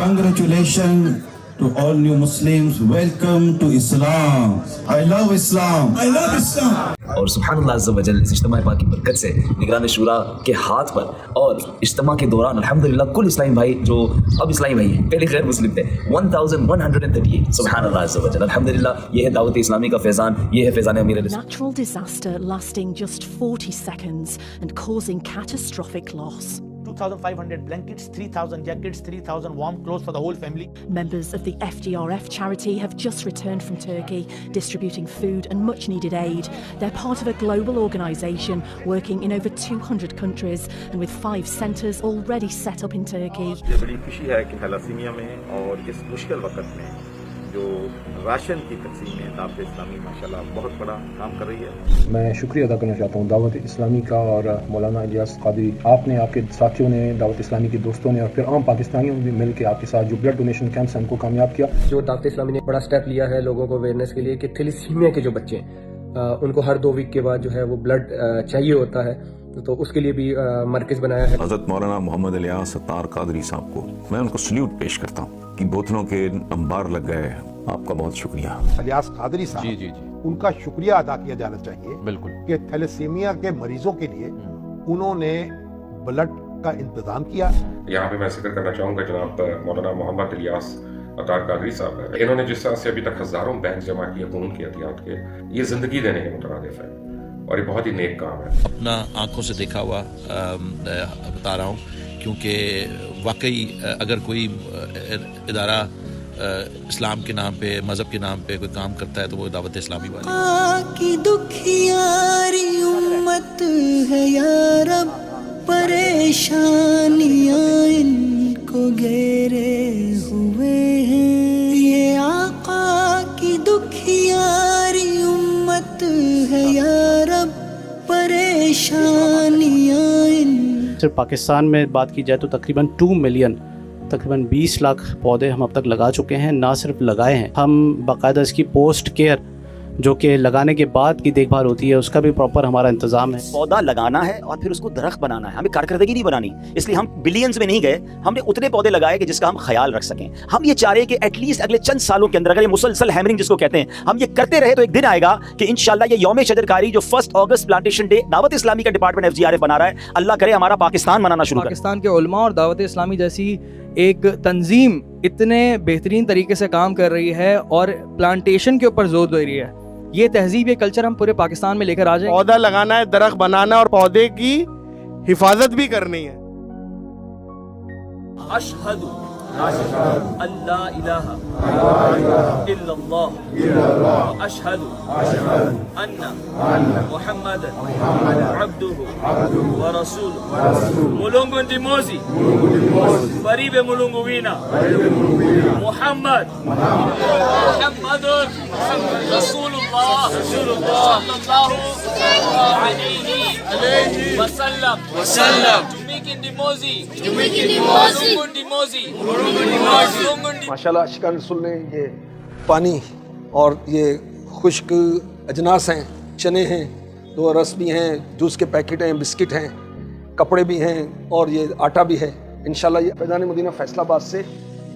Congratulations to all new Muslims. Welcome to Islam. I love Islam. I love Islam. اور سبحان اللہ عز و جل اس اجتماع پاک کی برکت سے نگران شورا کے ہاتھ پر اور اجتماع کے دوران الحمدللہ کل اسلامی بھائی جو اب اسلامی بھائی ہیں، پہلے غیر مسلم تھے، 1138 سبحان اللہ عز و جل الحمدللہ۔ یہ ہے دعوت اسلامی کا فیضان، یہ ہے فیضان امیر علیہ۔ Natural disaster lasting just 40 seconds and causing catastrophic loss. 2,500 blankets, 3,000 jackets, 3,000 warm clothes for the whole family. Members of the FDRF charity have just returned from Turkey, distributing food and much needed aid. They're part of a global organisation working in over 200 countries and with 5 centres already set up in Turkey. یہ بڑی خوشی ہے کہ تھیلاسیمیا میں اور اس مشکل وقت میں جو راشن کی تقسیم ہے دعوت اسلامی ماشاءاللہ بہت بڑا کام کر رہی ہے۔ میں شکریہ ادا کرنا چاہتا ہوں دعوت اسلامی کا اور مولانا الیاس قادری، آپ نے، آپ کے ساتھیوں نے، دعوت اسلامی کے دوستوں نے اور پھر عام پاکستانیوں نے مل کے آپ کے ساتھ جو بلڈ ڈونیشن کیمپس ہیں ان کو کامیاب کیا۔ جو دعوت اسلامی نے بڑا سٹیپ لیا ہے لوگوں کو اویئرنیس کے لیے کہ تھیلیسیمیا کے جو بچے ہیں ان کو ہر 2 ویک کے بعد جو ہے وہ بلڈ چاہیے ہوتا ہے، تو اس کے لیے بھی مرکز بنایا ہے۔ حضرت مولانا محمد الیاس ستار قادری صاحب کو میں ان کو سلیوٹ پیش کرتا ہوں کہ بوتلوں کے انبار لگ گئے، آپ کا بہت شکریہ۔ الیاس قادری صاحب ان کا شکریہ ادا کیا جانا چاہیے بالکل کہ تھیلیسیمیا کے مریضوں کے لیے انہوں نے بلڈ کا انتظام کیا۔ یہاں پہ میں ذکر کرنا چاہوں گا جناب مولانا محمد الیاس ستار قادری صاحب ہے، انہوں نے جس طرح سے ابھی تک ہزاروں بینک جمع کیے خون کے احتیاط کے، یہ زندگی دینے کے مترادف ہے اور یہ بہت ہی نیک کام ہے۔ اپنا آنکھوں سے دیکھا ہوا بتا رہا ہوں، کیونکہ واقعی اگر کوئی ادارہ اسلام کے نام پہ، مذہب کے نام پہ کوئی کام کرتا ہے تو وہ دعوت اسلامی والی کی دکھیاری امت ہے یا رب، پریشانیاں ان کو گھیرے ہوئے ہیں، یہ آقا کی دکھیاری امت ہے یا رب، پریشانیاں ان۔ صرف پاکستان میں بات کی جائے تو تقریباً 2 ملین، تقریباً 20 لاکھ پودے ہم اب تک لگا چکے ہیں۔ نہ صرف لگائے ہیں، ہم باقاعدہ اس کی پوسٹ کیئر جو کہ لگانے کے بعد کی دیکھ بھال ہوتی ہے اس کا بھی پراپر ہمارا انتظام ہے۔ پودا لگانا ہے اور پھر اس کو درخت بنانا ہے، ہمیں کارکردگی نہیں بنانی، اس لیے ہم بلینز میں نہیں گئے، ہم نے اتنے پودے لگائے کہ جس کا ہم خیال رکھ سکیں۔ ہم یہ چاہ رہے ہیں کہ ایٹ لیسٹ اگلے چند سالوں کے اندر اگر یہ مسلسل ہیمرنگ جس کو کہتے ہیں ہم یہ کرتے رہے تو ایک دن آئے گا کہ انشاءاللہ یہ یوم شجرکاری جو 1 اگست پلانٹیشن ڈے دعوت اسلامی کا ڈپارٹمنٹ FGRF بنا رہا ہے، اللہ کرے ہمارا پاکستان منانا شروع کرے۔ پاکستان کے علماء اور دعوت اسلامی جیسی ایک تنظیم اتنے بہترین طریقے سے کام کر رہی ہے اور پلانٹیشن کے اوپر زور دے رہی ہے، یہ تہذیب، یہ کلچر ہم پورے پاکستان میں لے کر آ جائیں۔ پودا لگانا ہے، درخت بنانا اور پودے کی حفاظت بھی کرنی ہے۔ اشہد ان لا الہ الا اللہ واشہد ان محمد عبدہ ورسولہ۔ ملنگن دیموزی قریب ملنگو وینا محمد رسول اللہ صلی اللہ علیہ وسلم۔ ماشاءاللہ اشکال رسول نے یہ پانی اور یہ خشک اجناس ہیں، چنے ہیں، 2 رس بھی ہیں، جوس کے پیکٹ ہیں، بسکٹ ہیں، کپڑے بھی ہیں اور یہ آٹا بھی ہے، انشاءاللہ یہ فیضان مدینہ فیصل آباد سے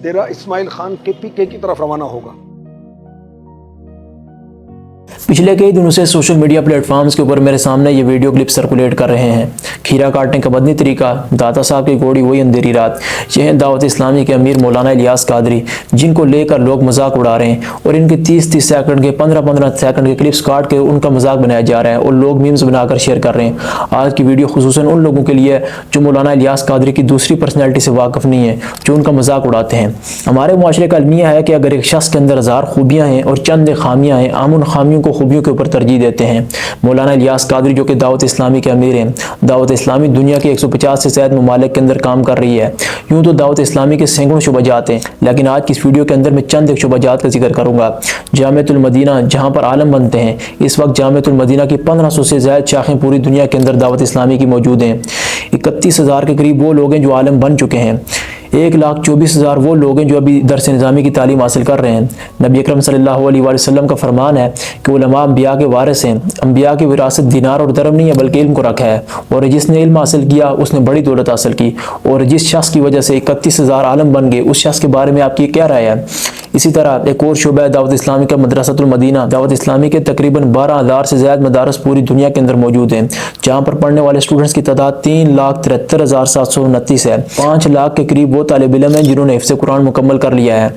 ڈیرہ اسماعیل خان KPK کی طرف روانہ ہوگا۔ پچھلے کئی دنوں سے سوشل میڈیا پلیٹ فارمز کے اوپر میرے سامنے یہ ویڈیو کلپ سرکولیٹ کر رہے ہیں۔ کھیرا کاٹنے کا مدنی طریقہ، داتا صاحب کی گھوڑی وہی اندھیری رات، یہ ہیں دعوت اسلامی کے امیر مولانا الیاس قادری، جن کو لے کر لوگ مذاق اڑا رہے ہیں اور ان کے 30 سیکنڈ کے 15 سیکنڈ کے کلپس کاٹ کے ان کا مذاق بنایا جا رہا ہے اور لوگ میمز بنا کر شیئر کر رہے ہیں۔ آج کی ویڈیو خصوصاً ان لوگوں کے لیے جو مولانا الیاس قادری کی دوسری پرسنالٹی سے واقف نہیں ہیں، جو ان کا مذاق اڑاتے ہیں۔ ہمارے معاشرے کا المیہ ہے کہ اگر ایک شخص کے اندر ہزار خوبیاں ہیں اور چند خامیاں ہیں، ہم ان خامیوں کو خوبیوں کے اوپر ترجیح دیتے ہیں۔ مولانا الیاس قادری جو کہ دعوت اسلامی کے امیر ہیں، دعوت اسلامی دنیا کے 150 سے زائد ممالک کے اندر کام کر رہی ہے۔ یوں تو دعوت اسلامی کے سینکڑوں شعبہ جات ہیں، لیکن آج کی اس ویڈیو کے اندر میں چند ایک شعبہ جات کا ذکر کروں گا۔ جامعۃ المدینہ جہاں پر عالم بنتے ہیں، اس وقت جامعۃ المدینہ کی 1500 سے زائد شاخیں پوری دنیا کے اندر دعوت اسلامی کی موجود ہیں۔ 31,000 کے قریب وہ لوگ ہیں جو عالم بن چکے ہیں۔ 1,24,000 وہ لوگ ہیں جو ابھی درس نظامی کی تعلیم حاصل کر رہے ہیں۔ نبی اکرم صلی اللہ علیہ وآلہ وسلم کا فرمان ہے کہ علماء انبیاء کے وارث ہیں۔ انبیاء کی وراثت دینار اور درہم نہیں ہے بلکہ علم کو رکھا ہے، اور جس نے علم حاصل کیا اس نے بڑی دولت حاصل کی، اور جس شخص کی وجہ سے 31,000 عالم بن گئے اس شخص کے بارے میں آپ کی کیا رائے ہے؟ اسی طرح ایک اور شعبہ ہے دعوت اسلامی کا مدرسۃ المدینہ۔ دعوت اسلامی کے تقریباً 12,000 سے زائد مدارس پوری دنیا کے اندر موجود ہیں، جہاں پر پڑھنے والے اسٹوڈنٹس کی تعداد 3,73,729 ہے۔ 5 لاکھ کے قریب وہ طالب علم ہیں جنہوں نے حفظ قرآن مکمل کر لیا ہے۔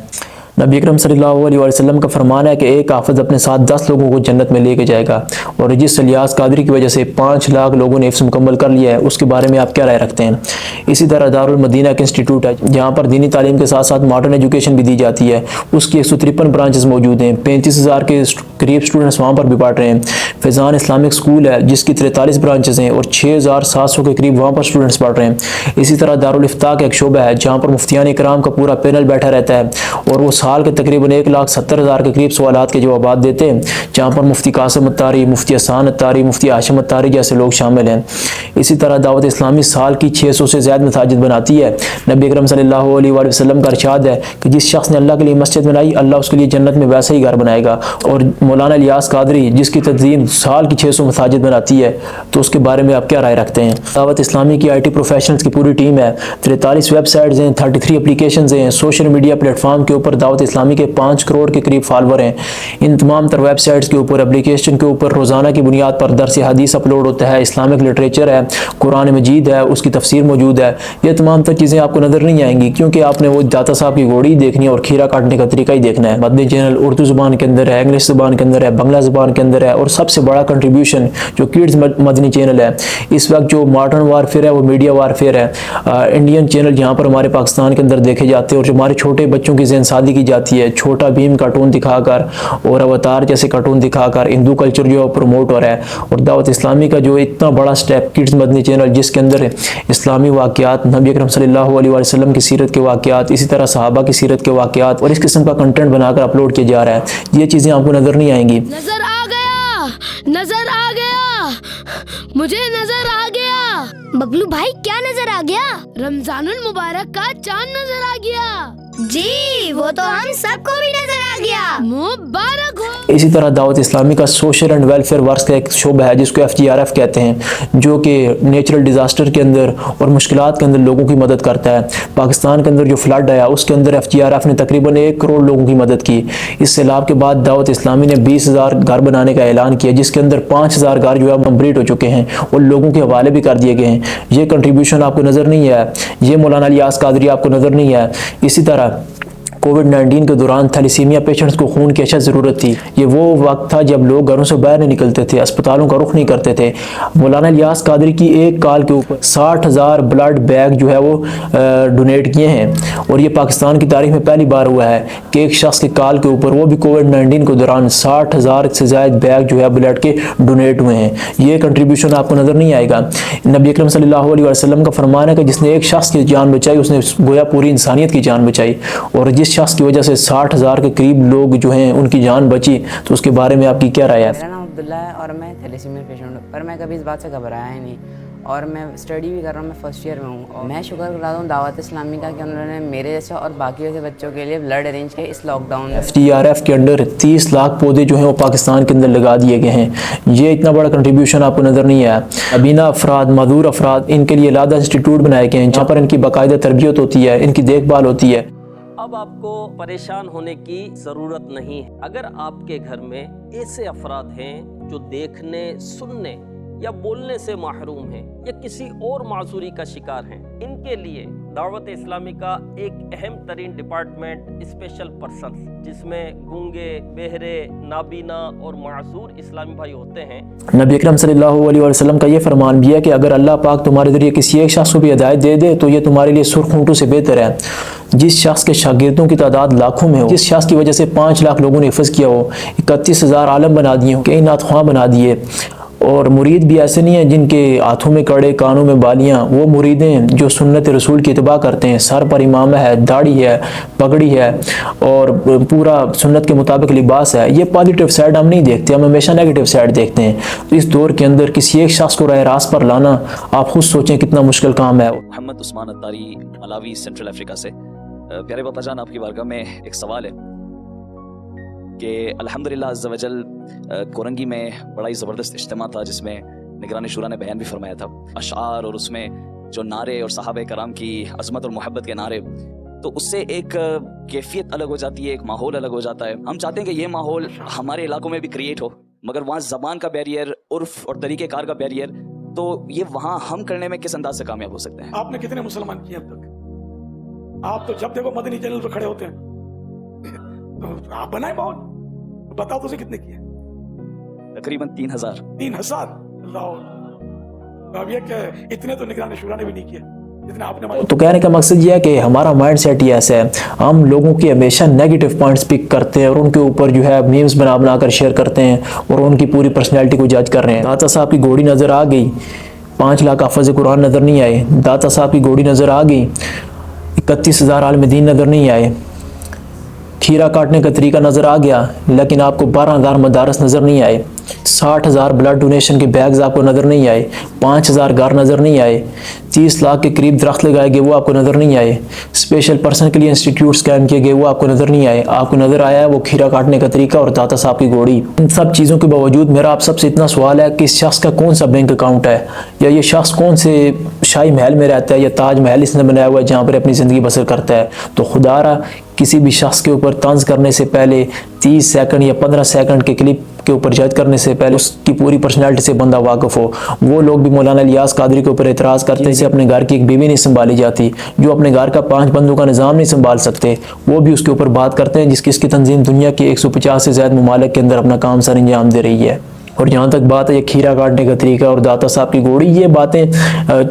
نبی اکرم صلی اللہ علیہ وسلم کا فرمان ہے کہ ایک حافظ اپنے ساتھ 10 لوگوں کو جنت میں لے کے جائے گا، اور جس الیاس قادری کی وجہ سے 5 لاکھ لوگوں نے حفظ مکمل کر لیا ہے اس کے بارے میں آپ کیا رائے رکھتے ہیں؟ اسی طرح دارالمدینہ ایک انسٹیٹیوٹ ہے جہاں پر دینی تعلیم کے ساتھ ساتھ ماڈرن ایجوکیشن بھی دی جاتی ہے۔ اس کی 153 برانچز موجود ہیں، 35,000 کے قریب اسٹوڈنٹس وہاں پر بھی پڑھ رہے ہیں۔ فیضان اسلامک اسکول ہے جس کی 43 برانچز ہیں اور 6,700 کے قریب وہاں پر اسٹوڈنٹس پڑھ رہے ہیں۔ اسی طرح دارالفتاح کا ایک شعبہ ہے جہاں پر مفتیان کرام کا پورا پینل بیٹھا رہتا ہے، اور وہ سال کے تقریباً 1,70,000 کے قریب سوالات کے جوابات دیتے ہیں، جہاں پر مفتی قاسم اتاری، مفتی احسان اتاری، مفتی ہاشم اتاری جیسے لوگ شامل ہیں۔ اسی طرح دعوت اسلامی سال کی 600 سے زائد مساجد بناتی ہے۔ نبی اکرم صلی اللہ علیہ وآلہ وسلم کا ارشاد ہے کہ جس شخص نے اللہ کے لیے مسجد بنائی اللہ اس کے لیے جنت میں ویسا ہی گھر بنائے گا، اور مولانا الیاس قادری جس کی تنظیم سال کی 600 مساجد بناتی ہے، تو اس کے بارے میں آپ کیا رائے رکھتے ہیں؟ دعوت اسلامی کی IT پروفیشنلز کی پوری ٹیم ہے، 43 ویب سائٹس ہیں، 33 اپلیکیشنز ہیں، سوشل میڈیا پلیٹ فارم کے اوپر دعوت اسلامی کے 5 کروڑ کے قریب فالوور ہیں۔ ان تمام تر ویب سائٹس کے اوپر، اپلیکیشن کے اوپر روزانہ کی بنیاد پر درس حدیث اپلوڈ ہوتا ہے، اسلامک لٹریچر ہے، قرآن مجید ہے، اس کی تفسیر موجود ہے۔ یہ تمام تر چیزیں آپ کو نظر نہیں آئیں گی کیونکہ آپ نے وہ داتا صاحب کی گھوڑی دیکھنی ہے اور کھیرا کاٹنے کا طریقہ ہی دیکھنا ہے۔ مدنی چینل اردو زبان کے اندر ہے، انگلش زبان کے اندر ہے، بنگلہ زبان کے اندر ہے، اور سب سے بڑا کنٹریبیوشن جو کڈز مدنی چینل ہے اس وقت جو ماڈرن وارفیئر ہے وہ میڈیا وارفیئر ہے۔ انڈین چینل جہاں پر ہمارے پاکستان کے اندر دیکھے جاتے ہیں اور جو ہمارے چھوٹے بچوں کی ذہن سازی کی جاتی ہے، چھوٹا بھیم کارٹون دکھا کر اور اوتار جیسے کارٹون دکھا کر ہندو کلچر جو پروموٹ ہو رہا ہے، اور دعوت اسلامی کا جو اتنا بڑا سٹیپ کڈز مدنی چینل جس کے اندر اسلامی واقعات، نبی اکرم صلی اللہ علیہ وسلم کی سیرت کے واقعات، اسی طرح صحابہ کی سیرت کے واقعات اور اس قسم کا کنٹینٹ بنا کر اپلوڈ کیا جا رہا ہے، یہ چیزیں آپ کو نظر نہیں آئیں گی۔ نظر آ گیا، نظر آ گیا، مجھے نظر آ گیا۔ ببلو بھائی کیا نظر آ گیا؟ رمضان المبارک کا چاند نظر آ گیا۔ جی وہ تو ہم سب کو بھی نظر آ گیا، مبارک ہو۔ اسی طرح دعوت اسلامی کا سوشل اینڈ ویلفیئر ورکس کا ایک شعبہ ہے جس کو FGRF کہتے ہیں، جو کہ نیچرل ڈیزاسٹر کے اندر اور مشکلات کے اندر لوگوں کی مدد کرتا ہے۔ پاکستان کے اندر جو فلڈ آیا اس کے اندر FGRF نے تقریباً 1 کروڑ لوگوں کی مدد کی۔ اس سیلاب کے بعد دعوت اسلامی نے 20,000 گھر بنانے کا اعلان کیا، جس کے اندر 5,000 گھر جو ہے کمپلیٹ ہو چکے ہیں اور لوگوں کے حوالے بھی کر دیے گئے ہیں۔ یہ کنٹریبیوشن آپ کو نظر نہیں ہے، یہ مولانا الیاس قادری آپ کو نظر نہیں ہے۔ اسی طرح کووڈ-19 کے دوران تھیلیسیمیا پیشنٹس کو خون کی اشد ضرورت تھی۔ یہ وہ وقت تھا جب لوگ گھروں سے باہر نہیں نکلتے تھے، اسپتالوں کا رخ نہیں کرتے تھے۔ مولانا الیاس قادری کی ایک کال کے اوپر 60,000 بلڈ بیگ جو ہے وہ ڈونیٹ کیے ہیں، اور یہ پاکستان کی تاریخ میں پہلی بار ہوا ہے کہ ایک شخص کے کال کے اوپر، وہ بھی کووڈ-19 کے دوران 60,000 سے زائد بیگ جو ہے بلڈ کے ڈونیٹ ہوئے ہیں۔ یہ کنٹریبیوشن آپ کو نظر نہیں آئے گا۔ نبی اکرم صلی اللہ علیہ وسلم کا فرمان ہے کہ جس نے ایک شخص کی جان بچائی اس نے گویا پوری انسانیت کی جان بچائی، اور جس شخص کی وجہ سے 60,000 کے قریب لوگ جو ہیں ان کی جان بچی، تو اس کے بارے میں آپ کی کیا رائے ہے؟ میرا نام عبداللہ ہے اور میں تھیلیسیمیا پیشنٹ ہوں، پر میں کبھی اس بات سے گھبرایا ہی نہیں، اور میں اسٹڈی بھی کر رہا ہوں, میں فرسٹ ایئر میں ہوں. اور میں شکر گزار ہوں دعوت اسلامی کا کہ انہوں نے میرے جیسے اور باقی جیسے بچوں کے لیے بلڈ ارینج کیا اس لاک ڈاؤن میں. FDRF کے انڈر 30 لاکھ پودے جو ہیں وہ پاکستان کے اندر لگا دیے گئے ہیں. یہ اتنا بڑا کنٹریبیوشن آپ کو نظر نہیں آیا. ابینا افراد, معذور افراد, ان کے لیے علیحدہ انسٹیٹیوٹ بنائے گئے ہیں جہاں پر ان کی باقاعدہ تربیت ہوتی ہے, ان کی دیکھ بھال ہوتی ہے. اب آپ کو پریشان ہونے کی ضرورت نہیں ہے. اگر آپ کے گھر میں ایسے افراد ہیں جو دیکھنے, سننے یا بولنے سے محروم ہیں یا کسی اور معذوری کا شکار ہیں, ان کے لیے دعوت اسلامی کا ایک اہم ترین ڈپارٹمنٹ اسپیشل پرسنز, جس میں گونگے, بہرے, نابینا اور معذور اسلامی بھائی ہوتے ہیں. نبی اکرم صلی اللہ علیہ وسلم کا یہ فرمان بھی ہے کہ اگر اللہ پاک تمہارے ذریعے کسی ایک شخص کو بھی ہدایت دے دے تو یہ تمہارے لیے سرخ اونٹوں سے بہتر ہے. جس شخص کے شاگردوں کی تعداد لاکھوں میں ہو, جس شخص کی وجہ سے 5 لاکھ لوگوں نے حفظ کیا ہو, 31,000 عالم بنا دیے ہوں, کئی نعت خواں بنا دیے, اور مرید بھی ایسے نہیں ہیں جن کے ہاتھوں میں کڑے, کانوں میں بالیاں, وہ مرید ہیں جو سنت رسول کی اتباع کرتے ہیں, سر پر امامہ ہے, داڑھی ہے, پگڑی ہے اور پورا سنت کے مطابق لباس ہے. یہ پازیٹیو سائڈ ہم نہیں دیکھتے, ہم ہمیشہ نیگیٹو سائڈ دیکھتے ہیں. تو اس دور کے اندر کسی ایک شخص کو راہ راست پر لانا, آپ خود سوچیں کتنا مشکل کام ہے. محمد عثمان اتاری, ملاوی, سینٹرل افریقہ سے. پیارے باپا جان, آپ کی بارگاہ میں ایک سوال ہے کہ الحمدللہ عز و جل کورنگی میں بڑا ہی زبردست اجتماع تھا جس میں نگران شورا نے بیان بھی فرمایا تھا, اشعار اور اس میں جو نعرے اور صحابہ کرام کی عظمت اور محبت کے نعرے, تو اس سے ایک کیفیت الگ ہو جاتی ہے, ایک ماحول الگ ہو جاتا ہے. ہم چاہتے ہیں کہ یہ ماحول ہمارے علاقوں میں بھی کریٹ ہو, مگر وہاں زبان کا بیریئر, عرف اور طریقہ کار کا بیریئر, تو یہ وہاں ہم کرنے میں کس انداز سے کامیاب ہو سکتے ہیں؟ آپ نے کتنے مسلمان کیے اب تک؟ آپ تو جب دیکھو مدنی چینل پہ کھڑے ہوتے ہیں, تو آپ بنائے ماحول, بتاؤ تو کتنے کیے؟ تقریباً 3,000. 3,000. اللہ, اب یہ کہ اتنے تو نگران شورا نے بھی نہیں کیے جتنے آپ نے. تو کہنے کا مقصد یہ ہے کہ ہمارا مائنڈ سیٹ ہی ایسا ہے, ہم لوگوں کے ہمیشہ نیگیٹو پوائنٹس پک کرتے ہیں اور ان کے اوپر جو ہے میمز بنا کر شیئر کرتے ہیں اور ان کی پوری پرسنالٹی کو جج کر رہے ہیں. داتا صاحب کی گھوڑی نظر آ گئی, 5 لاکھ حافظ قرآن نظر نہیں آئے. داتا صاحب کی گھوڑی نظر آ گئی, 31,000 عالم دین نظر نہیں آئے. کھیرا کاٹنے کا طریقہ نظر آ گیا, لیکن آپ کو 12,000 مدارس نظر نہیں آئے. 60,000 بلڈ ڈونیشن کے بیگز آپ کو نظر نہیں آئے. 5,000 گھر نظر نہیں آئے. 30 لاکھ کے قریب درخت لگائے گئے, وہ آپ کو نظر نہیں آئے. اسپیشل پرسن کے لیے انسٹیٹیوٹس قائم کیے گئے, وہ آپ کو نظر نہیں آئے. آپ کو نظر آیا ہے وہ کھیرا کاٹنے کا طریقہ اور داتا صاحب کی گھوڑی. ان سب چیزوں کے باوجود میرا آپ سب سے اتنا سوال ہے کہ اس شخص کا کون سا بینک اکاؤنٹ ہے, یا یہ شخص کون سے شاہی محل میں رہتا ہے, یا تاج محل اس نے بنایا ہوا ہے جہاں پر اپنی زندگی بسر کرتا ہے. تو خدا را کسی بھی شخص کے اوپر طنز کرنے سے پہلے 30 سیکنڈ یا 15 سیکنڈ کے کلپ کے اوپر جج کرنے سے پہلے اس کی پوری پرسنالٹی سے بندہ واقف ہو. وہ لوگ بھی مولانا الیاس قادری کے اوپر اعتراض کرتے ہیں جسے اپنے گھر کی ایک بیوی نہیں سنبھالی جاتی, جو اپنے گھر کا 5 بندوں کا نظام نہیں سنبھال سکتے, وہ بھی اس کے اوپر بات کرتے ہیں جس کی تنظیم دنیا کے 150 سے زائد ممالک کے اندر اپنا کام سر انجام دے رہی ہے. اور جہاں تک بات ہے یہ کھیرا کاٹنے کا طریقہ اور داتا صاحب کی گھوڑی, یہ باتیں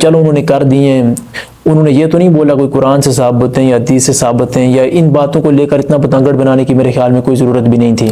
چلو انہوں نے کر دی ہیں, انہوں نے یہ تو نہیں بولا کوئی قرآن سے ثابت ہیں یا حدیث سے ثابت ہیں, یا ان باتوں کو لے کر اتنا پتنگڑ بنانے کی میرے خیال میں کوئی ضرورت بھی نہیں تھی.